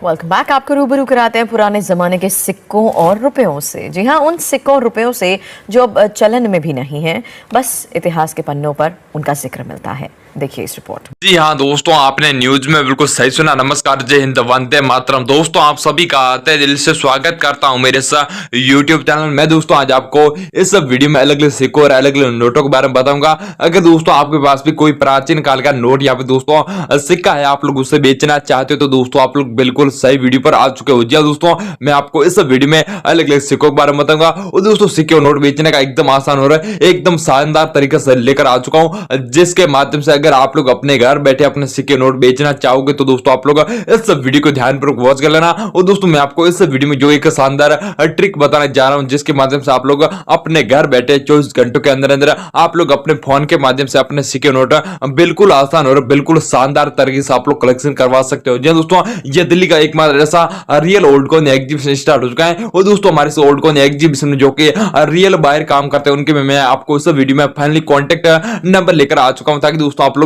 Welcome back. आपको रूबरू कराते हैं पुराने जमाने के सिक्कों और रुपयों से। जी हाँ, उन सिक्कों और रुपयों से जो अब चलन में भी नहीं है, बस इतिहास के पन्नों पर उनका जिक्र मिलता है। देखिए इस रिपोर्ट। जी हाँ दोस्तों, आपने न्यूज में बिल्कुल सही सुना। नमस्कार, जय हिंद, वंदे मातरम। दोस्तों आप सभी का तहे दिल से स्वागत करता हूं मेरे इस यूट्यूब चैनल में। दोस्तों आज आपको इस वीडियो में अलग अलग सिक्कों और अलग अलग नोटों के बारे में बताऊंगा। अगर दोस्तों आपके पास भी कोई प्राचीन काल का नोट या फिर दोस्तों सिक्का है, आप लोग उसे बेचना चाहते हो तो दोस्तों आप लोग बिल्कुल सही वीडियो पर आ चुके हो। जी हाँ दोस्तों, मैं आपको इस वीडियो में अलग अलग सिक्कों के बारे में बताऊंगा। और दोस्तों सिक्के और नोट बेचने का एकदम आसान हो रहा है, एकदम शानदार तरीके से लेकर आ चुका हूं, जिसके माध्यम से अगर आप लोग अपने घर बैठे अपने सिक्के नोट बेचना चाहोगे तो दोस्तों आप लोग इस वीडियो को ध्यानपूर्वक वॉच कर लेना। और दोस्तों मैं आपको इस वीडियो में जो एक शानदार ट्रिक बताने जा रहा हूं, जिसके माध्यम से आप लोग अपने घर बैठे 24 घंटों के अंदर अंदर आप लोग अपने फोन के माध्यम से अपने सिक्के नोट बिल्कुल आसान और बिल्कुल शानदार तरीके से आप लोग कलेक्शन करवा सकते हो। जी दोस्तों, ये दिल्ली का एकमात्र ऐसा real old coin exhibition start हो चुका है। और दोस्तों हमारे इस ओल्ड कॉइन एग्जीबिशन में जो कि रियल बायर काम करते हैं उनके मैं आपको इस वीडियो में फाइनली कॉन्टेक्ट नंबर लेकर आ चुका हूं, ताकि दोस्तों आप लोग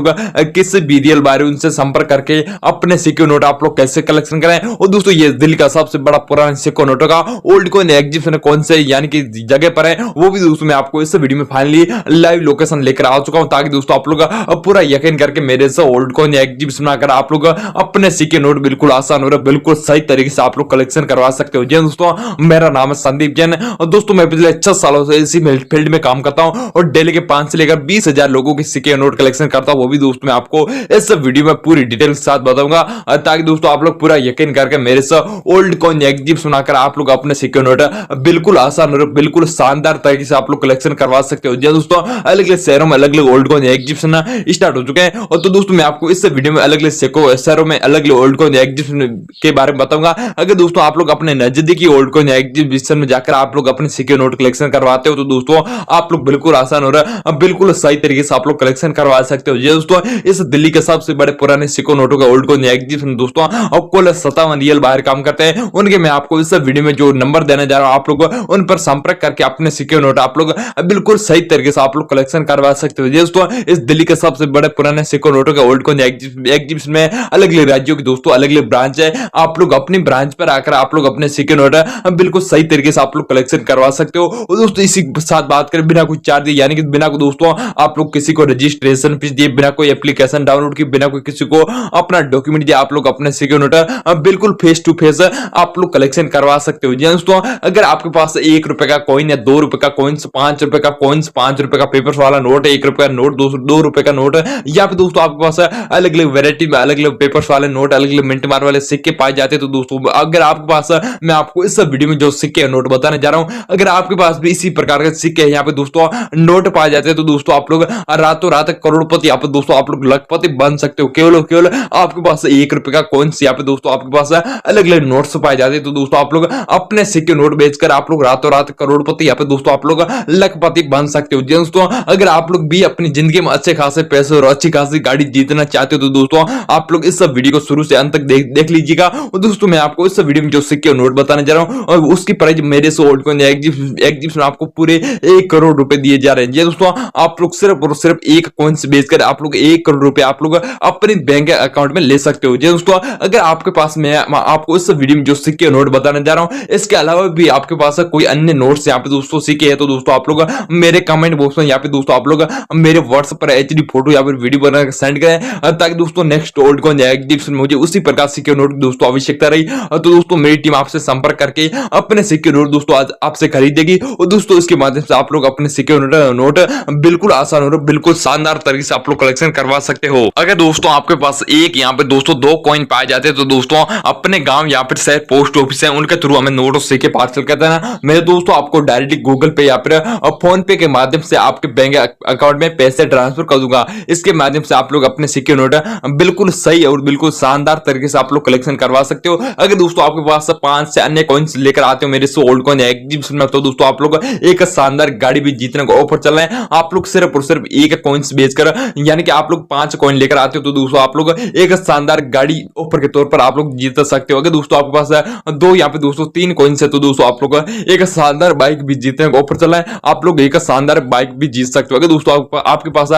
किसी भी रियल बायर उनसे संपर्क करके अपने सिक्के नोट आप लोग कैसे कलेक्शन करें। और दोस्तों ये दिल्ली का सबसे बड़ा पुराना सिक्के नोटों का ओल्ड कॉइन एग्जीबिशन कौन से यानी कि जगह पर है, वो भी दोस्तों मैं आपको इस वीडियो में फाइनली लाइव लोकेशन लेकर आ चुका हूं, ताकि दोस्तों आप लोग पूरा यकीन करके मेरे से ओल्ड कॉइन एग्जीबिशन आकर आप लोग अपने सिक्के नोट बिल्कुल आसान और बिल्कुल सही तरीके से आप लोग कलेक्शन करवा सकते हो। जी दोस्तों, मेरा नाम है संदीप जैन और दोस्तों मैं पिछले 6 सालों से इसी फील्ड में काम करता हूं और डेली के 5 से लेकर 20,000 लोगों के सिक्के नोट कलेक्शन करता हूं। वो भी दोस्तों मैं आपको इस वीडियो में पूरी डिटेल के साथ बताऊंगा, ताकि दोस्तों आप लोग पूरा यकीन करके मेरे से ओल्ड कॉइन एग्जीबिशन आकर आप लोग अपने सिक्के नोट बिल्कुल आसान और बिल्कुल शानदार तरीके से आप लोग कलेक्शन करवा सकते हो। जी दोस्तों, अलग अलग शहरों में अलग अलग ओल्ड कॉइन एग्जीबिशन स्टार्ट हो चुके हैं। और तो दोस्तों मैं आपको इस वीडियो में अलग अलग सिक्कों शहरों में अलग अलग ओल्ड कॉइन एग्जीबिशन के बारे में बताऊंगा। अगर दोस्तों आप लोग अपने नजदीकी ओल्ड कॉइन एग्जीबिशन में जाकर आप लोग अपने सिक्के नोट कलेक्शन करवाते हो तो दोस्तों आप लोग बिल्कुल आसान और बिल्कुल सही तरीके से आप लोग कलेक्शन करवा सकते हो। जी दोस्तों, इस दिल्ली के सबसे बड़े पुराने सिक्कों नोटों का ओल्ड कॉइन एग्जीबिशन दोस्तों और कुल 57 रियल बाहर काम करते हैं। उनके मैं आपको इस वीडियो में जो नंबर देने जा रहा हूं, आप लोग उन पर संपर्क करके अपने सिक्के नोट आप लोग बिल्कुल सही तरीके से आप लोग कलेक्शन करवा सकते हो। दोस्तों इस दिल्ली के सबसे बड़े पुराने सिक्कों नोटों का ओल्ड कॉइन एग्जीबिशन में अलग अलग राज्यों की दोस्तों अलग अलग ब्रांच है। आप लोग अपनी ब्रांच पर आकर आप लोग अपने सिक्के नोट बिल्कुल सही तरीके से आप लोग कलेक्शन करवा सकते हो। और दोस्तों इसी साथ बात करें, बिना कोई चार्ज यानी कि बिना को दोस्तों आप लोग किसी को रजिस्ट्रेशन फीस दिए, बिना कोई एप्लीकेशन डाउनलोड की, बिना कोई किसी को अपना डॉक्यूमेंट दिए आप लोग अपने सिक्के नोट बिल्कुल फेस टू फेस आप लोग कलेक्शन करवा सकते हो। दोस्तों अगर आपके पास 1 रुपए का कॉइन या 2 रुपए का कॉइन्स, 5 रुपए का कॉइन्स, 5 रुपए का पेपर्स वाला नोट, 1 रुपए का नोट, 2 रुपए का नोट, या फिर दोस्तों आपके पास अलग अलग वेरायटी में अलग अलग पेपर्स वाले नोट, अलग अलग मिंट मार वाले सिक्के पाए जाते हैं, तो दोस्तों अगर आपके पास मैं आपको इस वीडियो में जो सिक्के नोट बताने जा रहा हूं, अगर आपके पास भी इसी प्रकार के सिक्के यहाँ पे दोस्तों नोट पाए जाते हैं तो दोस्तों आप लोग रातों रात करोड़पति यहाँ पे दोस्तों आप लोग लखपति बन सकते हो। केवल आपके पास 1 रुपए का कॉइन्स यहाँ पे दोस्तों आपके पास अलग अलग नोट्स पाए जाते हैं, तो दोस्तों आप लोग अपने सिक्के नोट बेचकर आप लोग रातों रात करोड़पति यहाँ पे दोस्तों आप लोग लखपति बन सकते हो। दोस्तों अगर आप लोग भी अपनी जिंदगी में अच्छे खासे पैसे और अच्छी खासी गाड़ी जीतना चाहते हो तो दोस्तों आप लोग इस वीडियो को शुरू से अंत तक देख लीजिएगा। और दोस्तों मैं आपको इस वीडियो में जो सिक्के नोट बताने जा रहा हूं और उसकी प्राइस मेरे से ओल्ड कॉइन एग्जीबिशन आपको पूरे 1 करोड़ रुपए दिए जा रहे हैं। दोस्तों आप लोग सिर्फ और सिर्फ एक कॉइन्स बेचकर आप लोग 1 करोड़ रुपए आप लोग अपने बैंक अकाउंट में ले सकते हो। दोस्तों अगर आपके पास मैं आपको इस वीडियो में जो सिक्के नोट बताने जा रहा हूं, इसके अलावा भी आपके पास कोई अन्य नोट्स यहाँ पे दोस्तों सिक्के हैं तो दोस्तों आप लोग मेरे कमेंट बॉक्स में यहाँ पे दोस्तों आप लोग मेरे व्हाट्सएप पर एचडी फोटो या फिर वीडियो बनाकर सेंड करें, ताकि दोस्तों नेक्स्ट ओल्ड कॉइन एग्जीबिशन मुझे उसी प्रकार सिक्के नोट दोस्तों आवश्यकता रही तो दोस्तों मेरी टीम आपसे संपर्क करके अपने सिक्के नोट दोस्तों आज आपसे खरीदेगी। और दोस्तों इसके माध्यम से आप लोग अपने सिक्के नोट बिल्कुल आसान और बिल्कुल शानदार तरीके से आप लोग कलेक्शन करवा सकते हो। अगर दोस्तों आपके पास एक यहाँ पे दोस्तों 2 कॉइन पाए जाते हैं तो दोस्तों अपने गांव या फिर शहर पोस्ट ऑफिस है उनके थ्रू हमें नोट और सिक्के पार्सल करते हैं ना, मैं दोस्तों आपको डायरेक्टली गूगल पे या फिर फोन पे के माध्यम से आपके बैंक अकाउंट में पैसे ट्रांसफर कर दूंगा। इसके माध्यम से आप लोग अपने सिक्के नोट बिल्कुल सही और बिल्कुल शानदार तरीके से आप लोग कलेक्शन करवा सकते हो। अगर दोस्तों आपके पास 5 से अन्य कॉइन्स लेकर आते हो मेरे से ओल्ड कॉइन एग्जीबिशन में, तो दोस्तों आप लोग एक शानदार गाड़ी भी जीतने का ऑफर चल रहा है। आप लोग सिर्फ और सिर्फ एक कॉइन्स बेचकर यानी कि आप लोग 5 कॉइन लेकर आते हो तो दोस्तों आप लोग एक शानदार गाड़ी ऑफर के तौर पर आप लोग जीत सकते हो। अगर दोस्तों आपके पास 2 यहाँ पे दोस्तों 3 कॉइन है तो दोस्तों आप लोग एक शानदार बाइक भी जीतने का ऑफर चला है, आप लोग एक शानदार बाइक भी जीत सकते हो। अगर दोस्तों आपके पास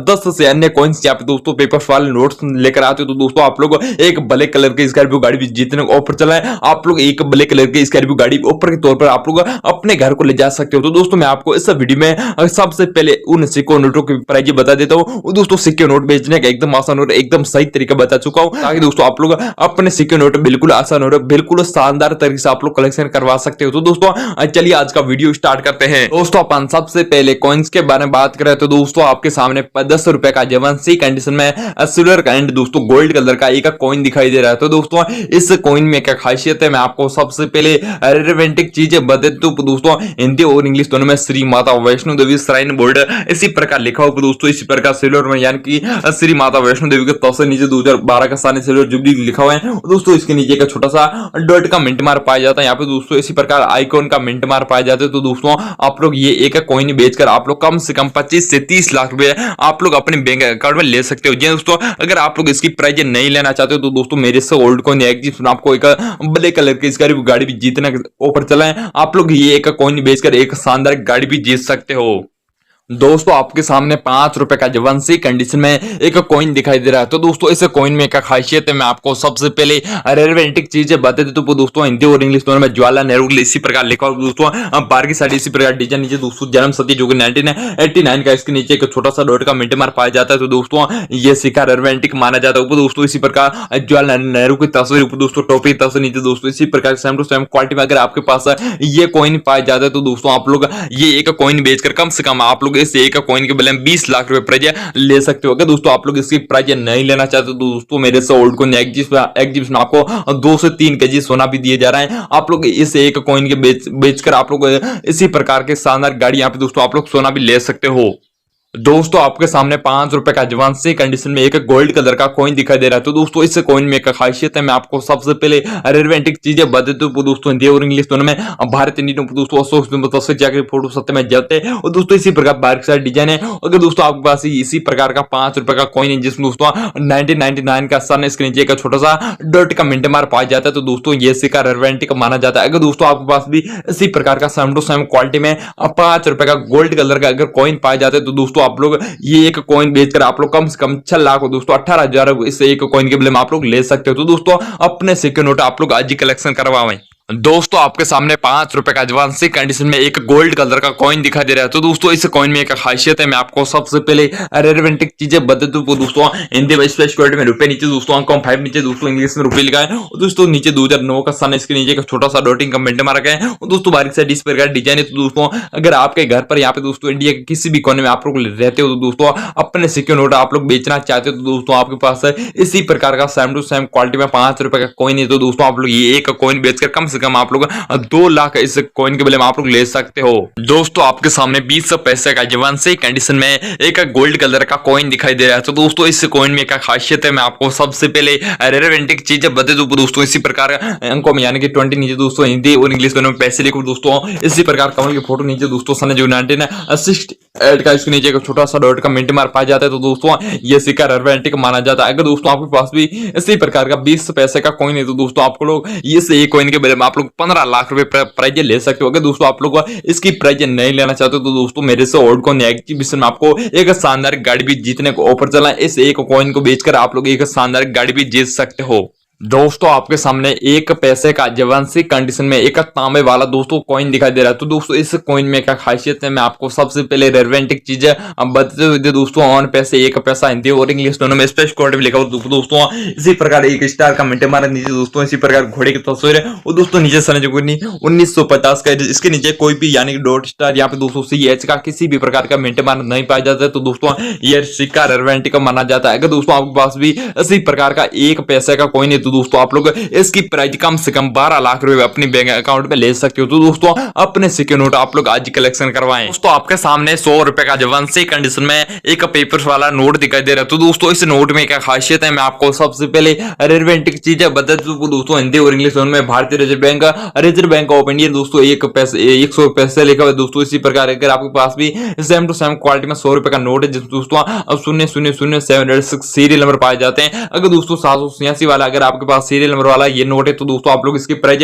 10 से अन्य कॉइन्स यहाँ पे दोस्तों पेपर्स वाले नोट्स लेकर आते हो तो दोस्तों आप लोग एक ब्लैक कलर की स्कॉर्पियो गाड़ी भी जीतने का ऑफर चला है, आप लोग एक ब्लैक कलर की स्कॉर्पियो गाड़ी ऑफर के तौर पर आप लोग अपने घर को ले जा सकते हो। तो दोस्तों मैं आपको इस वीडियो में सबसे पहले उन सिक्के नोटों की प्राइस बता देता हूँ। दोस्तों सिक्के नोट बेचने का एकदम आसान और एकदम सही तरीका बता चुका हूँ, ताकि दोस्तों आप लोग अपने सिक्के नोट बिल्कुल आसान और बिल्कुल शानदार तरीके से आप लोग कलेक्शन करवा सकते हो। तो दोस्तों चलिए आज का वीडियो स्टार्ट करते हैं। दोस्तों अपन सबसे पहले कॉइन्स के बारे में बात करें तो दोस्तों आपके सामने 10 रुपए का जवानसी कंडीशन में सिल्वर एंड दोस्तों गोल्ड कलर का एक कॉइन दिखाई दे रहा है। तो दोस्तों इस कॉइन में क्या खासियत है मैं आपको सबसे पहले रेलेवेंटिक चीजें बता दूं। तो दोस्तों हिंदी और इंग्लिश दोनों में श्री माता वैष्णो देवी श्राइन बोर्ड इसी प्रकार लिखा हो दोस्तों, इसी प्रकार सिल्वर में यानी कि श्री माता वैष्णो देवी के तौर से नीचे 2012 का साल सिल्वर जुबली लिखा हुआ है। दोस्तों इसके नीचे का छोटा सा डॉट का मिंट मार्क पाया जाता है, यहाँ पे दोस्तों इसी प्रकार आइकॉन का मिंट मार्क पाया जाता है। तो दोस्तों आप लोग ये एक कॉइन बेचकर आप लोग कम से कम 25 से 30 लाख रुपए आप लोग अपने बैंक अकाउंट में ले सकते हो। जी दोस्तों अगर आप लोग इसकी प्राइस नहीं लेना चाहते हो तो दोस्तों मेरे से ओल्ड कॉइन आपको एक ब्लैक कलर की स्कॉर्पियो गाड़ी भी जीतने का ऑफर चला है, आप लोग ये एक कॉइन बेचकर एक शानदार गाड़ी भी जीत सकते हो। दोस्तों आपके सामने 5 रुपए का जवानसी कंडीशन में एक कॉइन दिखाई दे रहा है। तो दोस्तों इस कॉइन में क्या खासियत है मैं आपको सबसे पहले रेलेवेंटिक चीजें बता देता हूं। दोस्तों हिंदी और इंग्लिश दोनों में जवाहरलाल नेहरू इसी प्रकार लिखा हुआ दोस्तों, बाहर की साइड इसी प्रकार डिजाइन नीचे दोस्तों जन्म सती जो कि 1989 का, इसके नीचे एक छोटा सा डॉट का मिंट मार्क पाया जाता है। तो दोस्तों ये सिक्का रेलेवेंटिक माना जाता है। दोस्तों इसी प्रकार जवाहरलाल नेहरू की तस्वीर दोस्तों टोपी तस्वीर नीचे दोस्तों इसी प्रकार सेम टू सेम क्वालिटी में अगर आपके पास ये कॉइन पाया जाता है तो दोस्तों आप लोग ये एक कॉइन बेचकर कम से कम आप लोग इस एक कॉइन के बदले में 20 लाख रुपए प्राइज ले सकते हो। अगर दोस्तों आप लोग इसकी प्राइज नहीं लेना चाहते तो दोस्तों मेरे से ओल्ड कॉइन एग्जीबिशन आपको 2 से 3 केजी सोना भी दिए जा रहा है, आप लोग इस एक कॉइन के बेचकर आप लोग इसी प्रकार के शानदार गाड़ी यहाँ पे दोस्तों आप लोग सोना भी ले सकते हो। दोस्तों आपके सामने 5 रुपए का जवानसी कंडीशन में एक गोल्ड कलर का कॉइन दिखाई दे रहा है। तो दोस्तों इस कॉइन में एक खासियत है मैं आपको सबसे पहले रेलेवेंटिक चीजें बता दूं। दोस्तों हिंदी और इंग्लिश दोनों में भारतीय नीतियों दोस्तों अशोक जाकर फोटो सत्य में जाते हैं और दोस्तों इसी प्रकार बाहर साइड डिजाइन है। अगर दोस्तों आपके पास इसी प्रकार का 5 रुपए का कॉइन है जिसमें दोस्तों 1999 का सन इसके नीचे का छोटा सा डॉट का मिंट मार्क पाया जाता है तो दोस्तों ये सिक्का रेलेवेंटिक माना जाता है। अगर दोस्तों आपके पास भी इसी प्रकार का सेम टू सेम क्वालिटी में 5 रुपए का गोल्ड कलर का अगर कॉइन पाया जाता है तो दोस्तों आप लोग ये एक कॉइन बेचकर आप लोग कम से कम 6 लाख दोस्तों 18,000 इस एक कॉइन के बदले में आप लोग ले सकते हो। तो दोस्तों अपने सिक्के नोट आप लोग आज ही कलेक्शन करवाएं। दोस्तों आपके सामने 5 रुपए का एडवांस कंडीशन में एक गोल्ड कलर का कॉइन दिखाई दे रहा है। तो दोस्तों इस कॉइन में एक खासियत है मैं आपको सबसे पहले रेलेवेंटिक चीजें बता दूं। दोस्तों हिंदी में स्पेस कोड में रुपए नीचे दोस्तों अंक 5 नीचे दोस्तों इंग्लिश में रुपए लिखा है और दोस्तों नीचे 2009 का सन इसके नीचे का छोटा सा डॉटिंग कमेंट मारा गया है और दोस्तों बारीक से डिस्प्ले का डिजाइन है। तो दोस्तों अगर आपके घर पर यहाँ पे दोस्तों इंडिया के किसी भी कोने में आप लोग रहते हो तो दोस्तों अपने सिक्के नोट आप लोग बेचना चाहते हो तो दोस्तों आपके पास इसी प्रकार का सेम टू सेम क्वालिटी में 5 रुपए का कॉइन है। तो दोस्तों आप लोग ये एक कॉइन बेचकर कम से कम आप लोग 2 लाख इस कॉइन के बदले में आप लोग ले सकते हो। दोस्तों आपके सामने 20 पैसे का जवानसी कंडीशन में एक गोल्ड कलर का कॉइन दिखाई दे रहा है। तो दोस्तों इस कॉइन में क्या खासियत है मैं आपको सबसे पहले रेलेवेंटिक चीजें बता दूं। दोस्तों इसी प्रकार अंकों में यानी कि 20 नीचे दोस्तों हिंदी और इंग्लिश दोनों में पैसे लिखो दोस्तों इसी प्रकार कमल की फोटो नीचे दोस्तों सन जो 1968 का इसके नीचे छोटा सा डॉट का मिंट मार्क पाया जाता है। तो दोस्तों ये सिक्का रेलेवेंटिक माना जाता है। अगर दोस्तों आपके पास भी इसी प्रकार का 20 पैसे का कॉइन है तो दोस्तों आपको लोग इस एक कॉइन के बदले में आप लोग 15 लाख रुपए प्राइज ले सकते हो। अगर दोस्तों आप लोग इसकी प्राइज नहीं लेना चाहते तो दोस्तों मेरे से ओल्ड कॉइन एग्जीबिशन में आपको एक शानदार गाड़ी भी जीतने को ऑफर चला है। इस एक कॉइन को बेचकर आप लोग एक शानदार गाड़ी भी जीत सकते हो। दोस्तों आपके सामने 1 पैसे का जवानसी कंडीशन में एक तांबे वाला दोस्तों कॉइन दिखाई दे रहा है। तो दोस्तों इस कॉइन में क्या खासियत है मैं आपको सबसे पहले रेलेवेंटिक चीजें बताते हुए दोस्तों 1 पैसे 1 पैसा हिंदी और इंग्लिश दोनों में स्पेस कोड भी लिखा हुआ दोस्तों इसी प्रकार एक स्टार का मिंट मारा नीचे दोस्तों इसी प्रकार घोड़े की तस्वीर है और दोस्तों नीचे सन जो 1950 का इसके नीचे कोई भी यानी कि डॉट स्टार यहाँ पे दोस्तों CH का किसी भी प्रकार का मिंट मार नहीं पाया जाता है। तो दोस्तों ये सिक्का रेलेवेंटिक माना जाता है। अगर दोस्तों आपके पास भी इसी प्रकार का 1 पैसे का कॉइन है तो दोस्तों आप लोग इसकी प्राइस कम से कम 12 लाख रुपए अपनी बैंक अकाउंट में ले सकते हो। तो दोस्तों अपने सिक्के नोट आप लोग आज कलेक्शन करवाएं। दोस्तों आपके सामने 100 रुपए का जवानसी कंडीशन में एक पेपर वाला नोट दिखाई दे रहा है। तो दोस्तों इस नोट में क्या खासियत है, मैं आपको सबसे पहले रिलेवेंट चीजें बता दूं दोस्तों हिंदी और इंग्लिश में। भारतीय रिजर्व बैंक ऑफ इंडिया दोस्तों 100 पैसे लिखा हुआ है दोस्तों। इसी प्रकार अगर आपके पास भी सेम टू सेम क्वालिटी में 100 रुपए का नोट है जिसमें दोस्तों अब 0000706 सीरियल नंबर पाए जाते हैं। अगर दोस्तों 786 वाला अगर आपके पास सीरियल नंबर वाला ये नोट है तो दोस्तों आप लोग इसकी प्राइस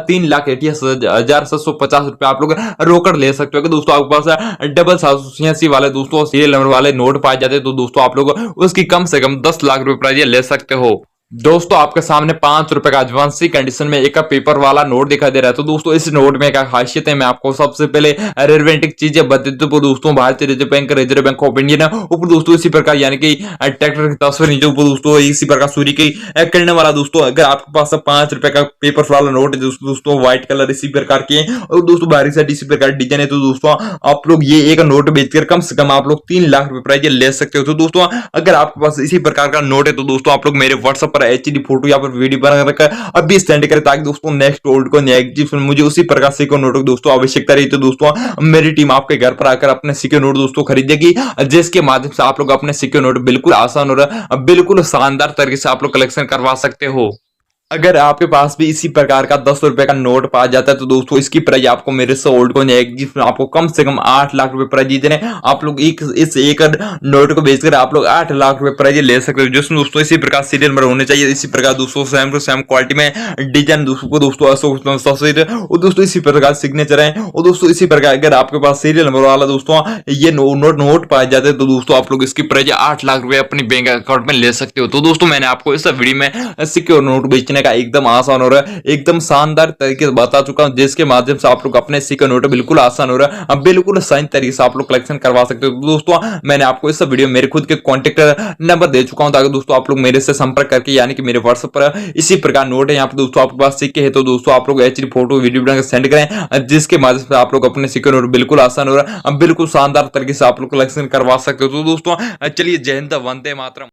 3,88,750 रुपए आप लोग रोकड़ ले सकते हो। अगर दोस्तों आपके पास डबल 786 वाले दोस्तों सीरियल नंबर वाले नोट पाए जाते हैं तो दोस्तों आप लोग उसकी कम से कम 10 लाख रुपए प्राइस ले सकते हो। दोस्तों आपके सामने 5 रुपए का एडवांसी कंडीशन में एक पेपर वाला नोट दिखाई दे रहा है। तो दोस्तों इस नोट में क्या खासियत है, मैं आपको सबसे पहले रिलेवेंट चीजें बता दूं दोस्तों। भारतीय रिजर्व बैंक ऑफ इंडिया ऊपर दोस्तों इसी प्रकार यानी कि ट्रैक्टर की तस्वीर नीचे ऊपर दोस्तों इसी प्रकार सूर्य की किरण वाला दोस्तों अगर आपके पास 5 रुपए का पेपर वाला नोट है दोस्तों व्हाइट कलर इसी प्रकार के और दोस्तों बाहरी साइड इसी प्रकार डिजाइन है तो दोस्तों आप लोग ये एक नोट बेचकर कम से कम आप लोग 3 लाख रुपए प्राइस ले सकते हो। तो दोस्तों अगर आपके पास इसी प्रकार का नोट है तो दोस्तों आप लोग मेरे व्हाट्सएप एचडी फोटो या पर वीडियो बना रखा अभी सेंड करें ताकि दोस्तों नेक्स्ट ओल्ड को नेक्स्ट मुझे उसी प्रकार से नोट दोस्तों आवश्यकता रही तो दोस्तों मेरी टीम आपके घर पर आकर अपने सिक्के नोट दोस्तों खरीदेगी जिसके माध्यम से आप लोग अपने सिक्के नोट बिल्कुल आसान और बिल्कुल शानदार तरीके से आप लोग कलेक्शन करवा सकते हो। अगर आपके पास भी इसी प्रकार का 10 रुपए का नोट पाया जाता है तो दोस्तों इसकी प्राइस आपको मेरे से ओल्ड को जिसमें आपको कम से कम 8 लाख रुपए प्राइस जीतने आप लोग इस एक नोट को बेचकर आप लोग 8 लाख रुपए प्राइस ले सकते हो। जिसमें दोस्तों इसी प्रकार सीरियल नंबर होने चाहिए, इसी प्रकार दोस्तों सेम टू सेम क्वालिटी में डिजाइन दोस्तों और दोस्तों इसी प्रकार सिग्नेचर है और दोस्तों इसी प्रकार अगर आपके पास सीरियल नंबर वाला दोस्तों ये नोट पाए जाते हैं तो दोस्तों आप लोग इसकी प्राइस 8 लाख रुपए अपनी बैंक अकाउंट में ले सकते हो। तो दोस्तों मैंने आपको इस वीडियो में सिक्के और नोट बेचने का एकदम आसान और एकदम शानदार तरीके से बता चुका हूं जिसके माध्यम से आप लोग अपने सिक्के नोट बिल्कुल आसान और बिल्कुल सही तरीके से आप लोग कलेक्शन करवा सकते हो। तो दोस्तों मैंने आपको इस वीडियो में मेरे खुद के कॉन्टेक्ट नंबर दे चुका हूं ताकि दोस्तों आप लोग मेरे से संपर्क करके यानी कि मेरे व्हाट्सएप पर इसी प्रकार नोट है यहाँ पे दोस्तों आपके पास सिक्के है तो दोस्तों आप लोग एचडी फोटो वीडियो बनाकर सेंड करें जिसके माध्यम से आप लोग अपने सिक्के नोट बिल्कुल आसान और बिल्कुल शानदार तरीके से आप लोग कलेक्शन करवा सकते हो। तो दोस्तों चलिए जय हिंद वंदे मातरम।